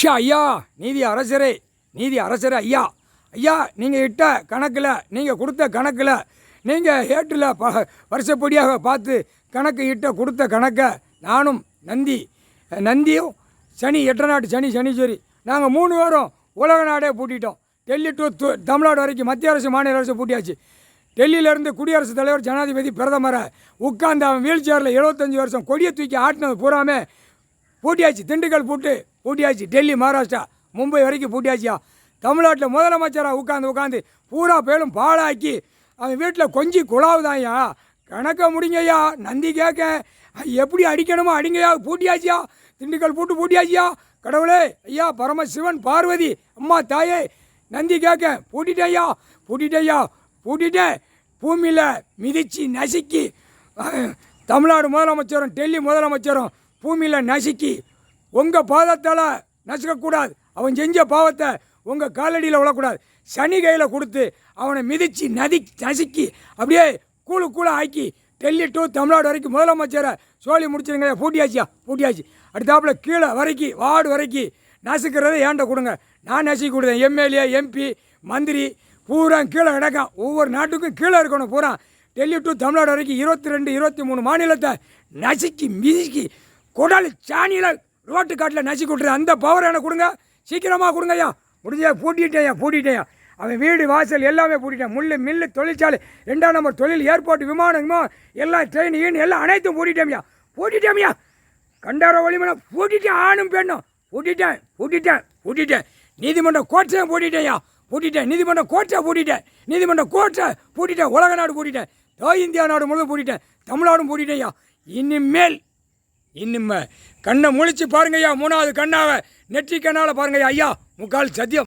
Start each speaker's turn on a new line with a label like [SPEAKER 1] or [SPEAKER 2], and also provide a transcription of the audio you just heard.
[SPEAKER 1] ஐயா நீதி அரசரே, நீதி அரசரே ஐயா, ஐயா நீங்கள் இட்ட கணக்கில், நீங்கள் கொடுத்த கணக்கில், நீங்கள் ஏட்டில் வருஷப்படியாக பார்த்து கணக்கு இட்ட கொடுத்த கணக்கை நானும் நந்தியும் சனி 8 நாட்டு சனீஸ்வரி நாங்கள் 3 பேரும் உலக நாடே பூட்டிட்டோம். டெல்லி டு தமிழ்நாடு வரைக்கும் மத்திய அரசு மாநில அரசு பூட்டியாச்சு. டெல்லியிலேருந்து குடியரசுத் தலைவர், ஜனாதிபதி, பிரதமரை உட்கார்ந்து அவன் வீல் சேரில் 75 வருஷம் கொடியை தூக்கி ஆட்டினது பூராமே பூட்டியாச்சு. திண்டுக்கல் பூட்டியாச்சு. டெல்லி, மகாராஷ்டிரா, மும்பை வரைக்கும் பூட்டியாச்சியா. தமிழ்நாட்டில் முதலமைச்சராக உட்காந்து பூரா பேரும் பாழாக்கி அவன் வீட்டில் கொஞ்சி குழாவுதான்யா. கணக்கை முடிங்கய்யா. நந்தி கேட்க எப்படி அடிக்கணுமோ அடிங்கய்யா. பூட்டியாச்சியா. திண்டுக்கல் பூட்டியாச்சியா. கடவுளே ஐயா, பரமசிவன், பார்வதி, அம்மா தாயே, நந்தி கேட்க பூட்டிட்டேன். பூமியில் மிதித்து நசுக்கி தமிழ்நாடு முதலமைச்சரும் டெல்லி முதலமைச்சரும் பூமியில் நசுக்கி உங்கள் பாதத்தால் நசுக்கக்கூடாது. அவன் செஞ்ச பாவத்தை உங்கள் காலடியில் விழக்கூடாது. சனி கையில் கொடுத்து அவனை மிதித்து நசுக்கி அப்படியே கூழ ஆக்கி டெல்லி டு தமிழ்நாடு வரைக்கும் முதலமைச்சரை சோழி முடிச்சிருங்க. பூட்டியாச்சு. அடுத்தாப்பில் கீழே வரைக்கும் வார்டு வரைக்கும் நசுக்கிறத ஏன்ட்ட கொடுங்க. நான் நசுக்கி கொடுத்தேன். எம்எல்ஏ, எம்பி, மந்திரி பூரா கீழே கிடக்கான். ஒவ்வொரு நாட்டுக்கும் கீழே இருக்கணும். பூரா டெல்லி டு தமிழ்நாடு வரைக்கும் 22, 23 மாநிலத்தை நசுக்கி மிதிக்கி குடல் சாணியில் ரோட்டு காட்டில் நசுக்கி விட்டுறேன். அந்த பவர் எனக்கு கொடுங்க. சீக்கிரமாக கொடுங்கய்யா. முடிஞ்சா பூட்டிட்டேயா. அவன் வீடு வாசல் எல்லாமே பூட்டிட்டான். மில்லு தொழிற்சாலை, 2ஆம் நம்பர் தொழில், ஏர்போர்ட், விமானமோ எல்லாம், ட்ரெயின் எல்லாம் அனைத்தும் பூட்டிட்டேமியா. கண்டார ஒளிமனை பூட்டிட்டேன். ஆணும் பெண்ணும் பூட்டிட்டேன். நீதிமன்ற கோட்டையும் பூட்டிட்டேன். நீதிமன்ற கோட்டை பூட்டிட்டேன். உலக நாடு பூட்டிட்டேன். இந்தியா நாடு முழுவதும் பூட்டிட்டேன். தமிழ்நாடும் பூட்டிட்டேயா. இனிமேல் கண்ணை முழிச்சு பாருங்கய்யா. 3வது கண்ணாவை நெற்றி கண்ணால் பாருங்கய்யா. ஐயா, முக்கால் சத்தியம்.